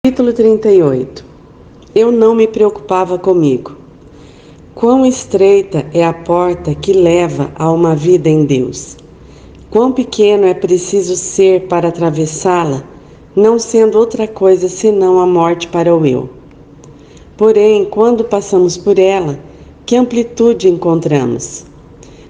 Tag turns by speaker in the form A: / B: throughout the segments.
A: Capítulo 38. Eu não me preocupava comigo. Quão estreita é a porta que leva a uma vida em Deus. Quão pequeno é preciso ser para atravessá-la, não sendo outra coisa senão a morte para o eu. Porém, quando passamos por ela, que amplitude encontramos?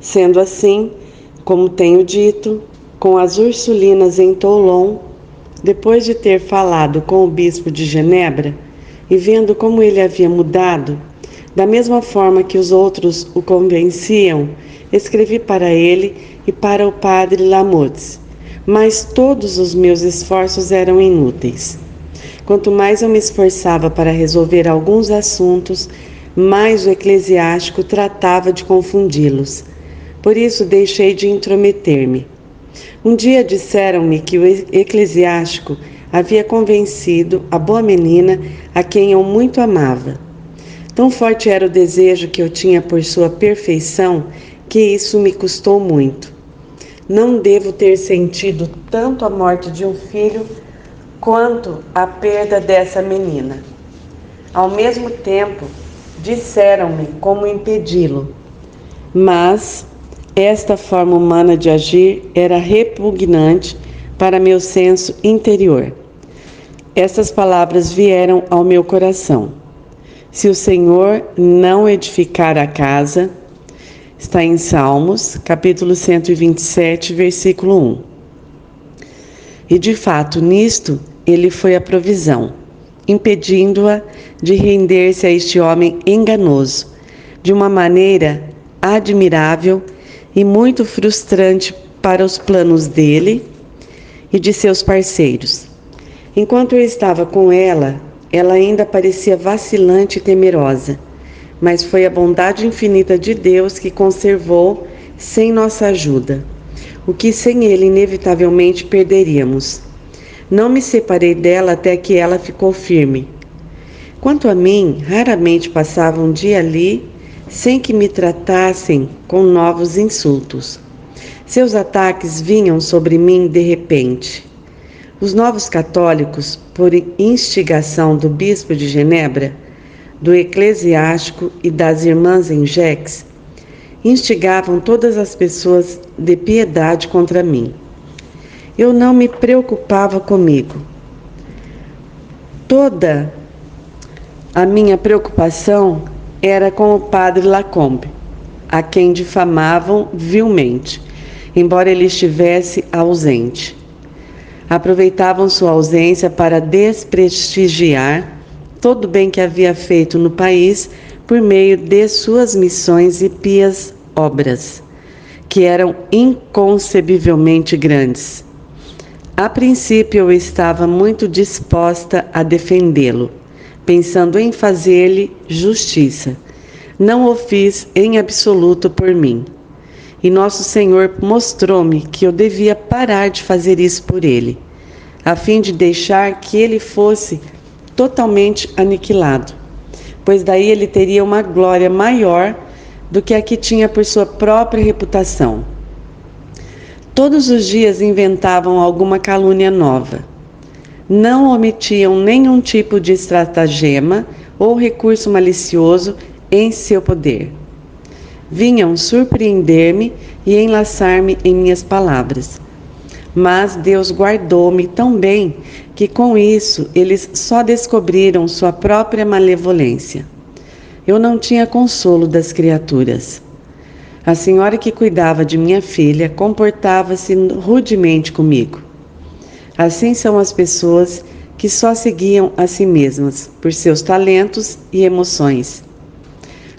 A: Sendo assim, como tenho dito, com as Ursulinas em Toulon, depois de ter falado com o bispo de Genebra e vendo como ele havia mudado, da mesma forma que os outros o convenciam, escrevi para ele e para o padre Lamothe, mas todos os meus esforços eram inúteis. Quanto mais eu me esforçava para resolver alguns assuntos, mais o eclesiástico tratava de confundi-los. Por isso deixei de intrometer-me. Um dia disseram-me que o eclesiástico havia convencido a boa menina a quem eu muito amava. Tão forte era o desejo que eu tinha por sua perfeição que isso me custou muito. Não devo ter sentido tanto a morte de um filho quanto a perda dessa menina. Ao mesmo tempo, disseram-me como impedi-lo, mas esta forma humana de agir era repugnante para meu senso interior. Estas palavras vieram ao meu coração. Se o Senhor não edificar a casa, está em Salmos, capítulo 127, versículo 1. E de fato, nisto, ele foi a provisão, impedindo-a de render-se a este homem enganoso, de uma maneira admirável e muito frustrante para os planos dele e de seus parceiros. Enquanto eu estava com ela, ela ainda parecia vacilante e temerosa, mas foi a bondade infinita de Deus que conservou sem nossa ajuda, o que sem ele inevitavelmente perderíamos. Não me separei dela até que ela ficou firme. Quanto a mim, raramente passava um dia ali sem que me tratassem com novos insultos. Seus ataques vinham sobre mim de repente. Os novos católicos, por instigação do bispo de Genebra, do eclesiástico e das irmãs em Gex, instigavam todas as pessoas de piedade contra mim. Eu não me preocupava comigo. Toda a minha preocupação era com o padre Lacombe, a quem difamavam vilmente, embora ele estivesse ausente. Aproveitavam sua ausência para desprestigiar todo o bem que havia feito no país por meio de suas missões e pias obras, que eram inconcebivelmente grandes. A princípio eu estava muito disposta a defendê-lo, pensando em fazer-lhe justiça. Não o fiz em absoluto por mim. E nosso Senhor mostrou-me que eu devia parar de fazer isso por ele, a fim de deixar que ele fosse totalmente aniquilado, pois daí ele teria uma glória maior do que a que tinha por sua própria reputação. Todos os dias inventavam alguma calúnia nova. Não omitiam nenhum tipo de estratagema ou recurso malicioso em seu poder. Vinham surpreender-me e enlaçar-me em minhas palavras. Mas Deus guardou-me tão bem que com isso eles só descobriram sua própria malevolência. Eu não tinha consolo das criaturas. A senhora que cuidava de minha filha comportava-se rudemente comigo. Assim são as pessoas que só seguiam a si mesmas por seus talentos e emoções.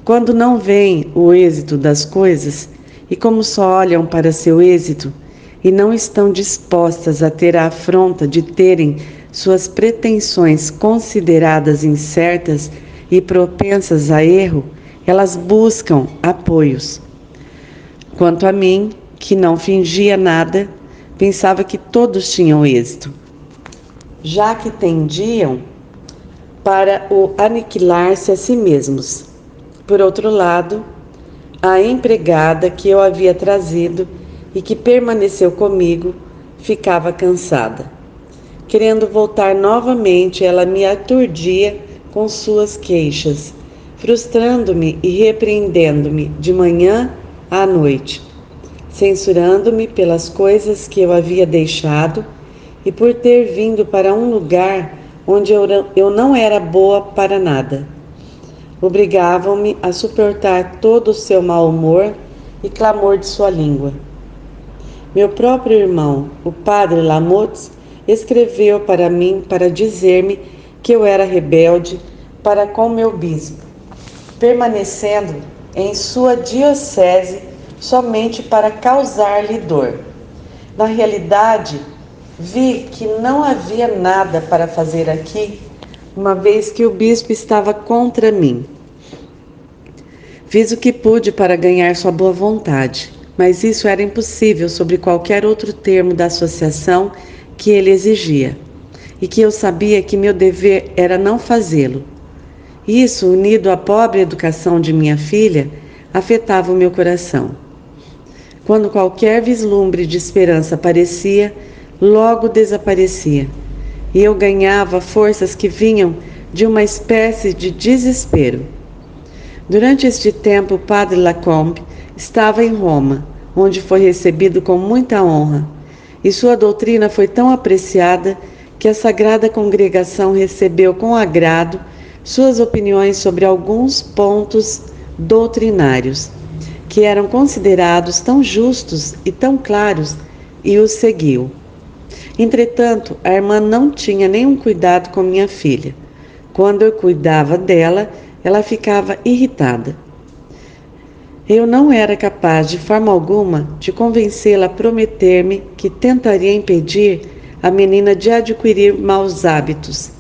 A: Quando não veem o êxito das coisas e como só olham para seu êxito e não estão dispostas a ter a afronta de terem suas pretensões consideradas incertas e propensas a erro, elas buscam apoios. Quanto a mim, que não fingia nada, pensava que todos tinham êxito, já que tendiam para o aniquilar-se a si mesmos. Por outro lado, a empregada que eu havia trazido e que permaneceu comigo ficava cansada. querendo voltar novamente, ela me aturdia com suas queixas, frustrando-me e repreendendo-me de manhã à noite, censurando-me pelas coisas que eu havia deixado e por ter vindo para um lugar onde eu não era boa para nada. Obrigavam-me a suportar todo o seu mau humor e clamor de sua língua. Meu próprio irmão, o padre Lamotte, escreveu para mim para dizer-me que eu era rebelde para com meu bispo, permanecendo em sua diocese somente para causar-lhe dor. Na realidade, vi que não havia nada para fazer aqui, uma vez que o bispo estava contra mim. Fiz o que pude para ganhar sua boa vontade, mas isso era impossível sobre qualquer outro termo da associação que ele exigia, e que eu sabia que meu dever era não fazê-lo. Isso, unido à pobre educação de minha filha, afetava o meu coração. Quando qualquer vislumbre de esperança aparecia, logo desaparecia, e eu ganhava forças que vinham de uma espécie de desespero. Durante este tempo, o padre Lacombe estava em Roma, onde foi recebido com muita honra, e sua doutrina foi tão apreciada que a Sagrada Congregação recebeu com agrado suas opiniões sobre alguns pontos doutrinários, que eram considerados tão justos e tão claros, e os seguiu. Entretanto, a irmã não tinha nenhum cuidado com minha filha. Quando eu cuidava dela, ela ficava irritada. Eu não era capaz, de forma alguma, de convencê-la a prometer-me que tentaria impedir a menina de adquirir maus hábitos.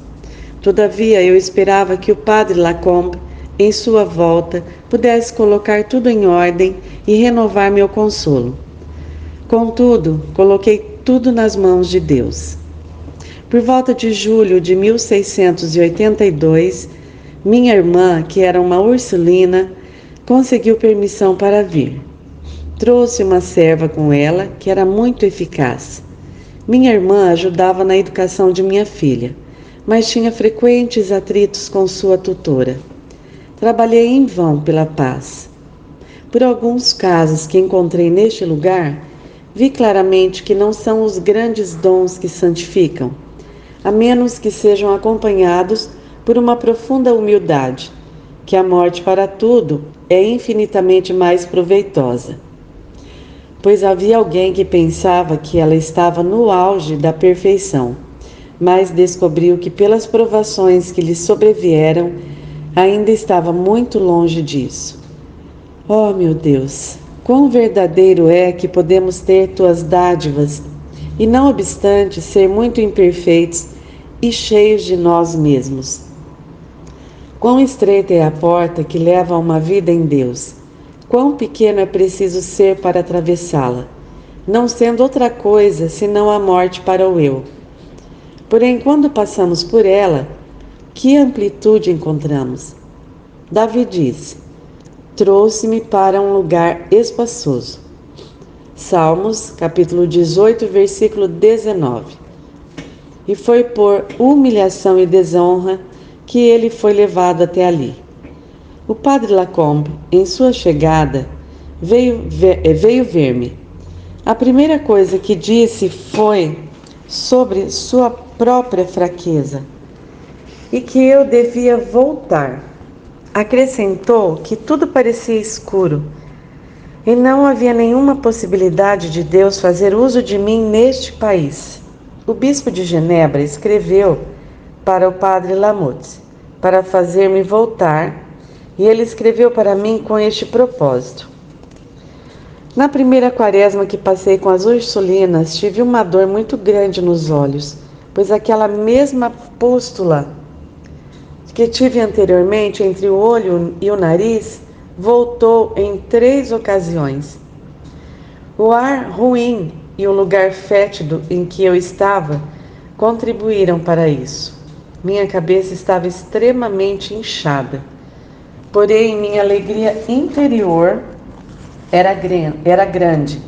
A: Todavia, eu esperava que o padre Lacombe, em sua volta, pudesse colocar tudo em ordem e renovar meu consolo. Contudo, coloquei tudo nas mãos de Deus. Por volta de julho de 1682, minha irmã, que era uma ursulina, conseguiu permissão para vir. Trouxe uma serva com ela, que era muito eficaz. Minha irmã ajudava na educação de minha filha, mas tinha frequentes atritos com sua tutora. Trabalhei em vão pela paz. Por alguns casos que encontrei neste lugar, vi claramente que não são os grandes dons que santificam, a menos que sejam acompanhados por uma profunda humildade, que a morte para tudo é infinitamente mais proveitosa. Pois havia alguém que pensava que ela estava no auge da perfeição, mas descobriu que pelas provações que lhe sobrevieram, ainda estava muito longe disso. Oh, meu Deus, quão verdadeiro é que podemos ter tuas dádivas, e não obstante ser muito imperfeitos e cheios de nós mesmos. Quão estreita é a porta que leva a uma vida em Deus, quão pequeno é preciso ser para atravessá-la, não sendo outra coisa senão a morte para o eu. Porém, quando passamos por ela, que amplitude encontramos? Davi disse: trouxe-me para um lugar espaçoso. Salmos, capítulo 18, versículo 19. E foi por humilhação e desonra que ele foi levado até ali. O padre Lacombe, em sua chegada, veio ver-me. A primeira coisa que disse foi sobre sua própria fraqueza e que eu devia voltar. Acrescentou que tudo parecia escuro e não havia nenhuma possibilidade de Deus fazer uso de mim neste país. O bispo de Genebra escreveu para o padre Lamotte para fazer-me voltar, e ele escreveu para mim com este propósito. Na primeira quaresma que passei com as ursulinas, tive uma dor muito grande nos olhos, pois aquela mesma pústula que tive anteriormente entre o olho e o nariz voltou em 3 ocasiões. O ar ruim e o lugar fétido em que eu estava contribuíram para isso. Minha cabeça estava extremamente inchada, porém minha alegria interior era grande.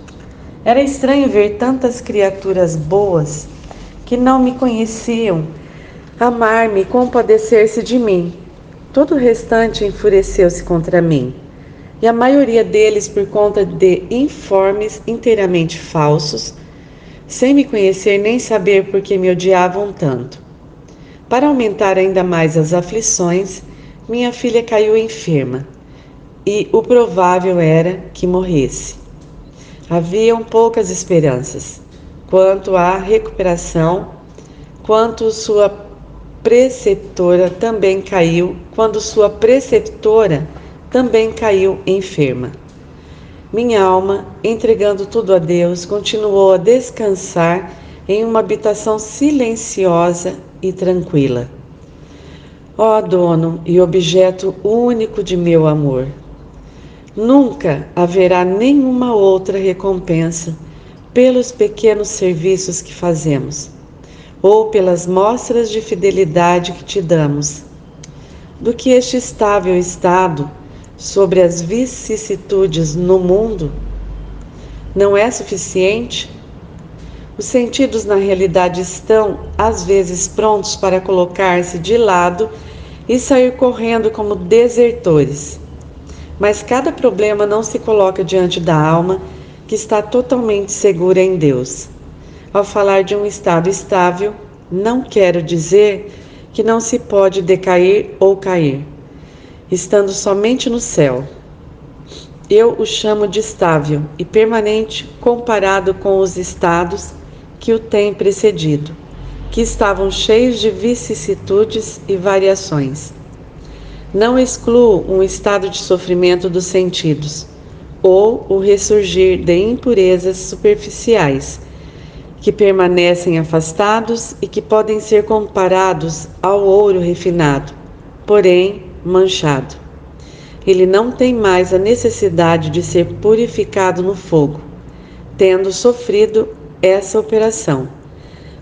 A: Era estranho ver tantas criaturas boas que não me conheciam, amar-me e compadecer-se de mim. Todo o restante enfureceu-se contra mim, e a maioria deles por conta de informes inteiramente falsos, sem me conhecer nem saber por que me odiavam tanto. Para aumentar ainda mais as aflições, minha filha caiu enferma, e o provável era que morresse. Haviam poucas esperanças quanto à recuperação, quando sua preceptora também caiu enferma. Minha alma, entregando tudo a Deus, continuou a descansar em uma habitação silenciosa e tranquila. Ó dono e objeto único de meu amor, nunca haverá nenhuma outra recompensa pelos pequenos serviços que fazemos, ou pelas mostras de fidelidade que te damos, do que este estável estado sobre as vicissitudes no mundo. Não é suficiente? Os sentidos na realidade estão, às vezes, prontos para colocar-se de lado e sair correndo como desertores. Mas cada problema não se coloca diante da alma, que está totalmente segura em Deus. Ao falar de um estado estável, não quero dizer que não se pode decair ou cair, estando somente no céu. Eu o chamo de estável e permanente comparado com os estados que o têm precedido, que estavam cheios de vicissitudes e variações. Não excluo um estado de sofrimento dos sentidos, ou o ressurgir de impurezas superficiais, que permanecem afastados e que podem ser comparados ao ouro refinado, porém manchado. Ele não tem mais a necessidade de ser purificado no fogo, tendo sofrido essa operação,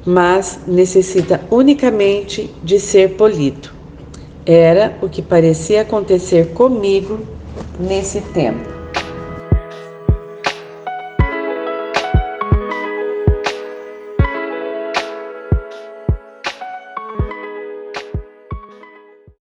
A: mas necessita unicamente de ser polido. Era o que parecia acontecer comigo nesse tempo.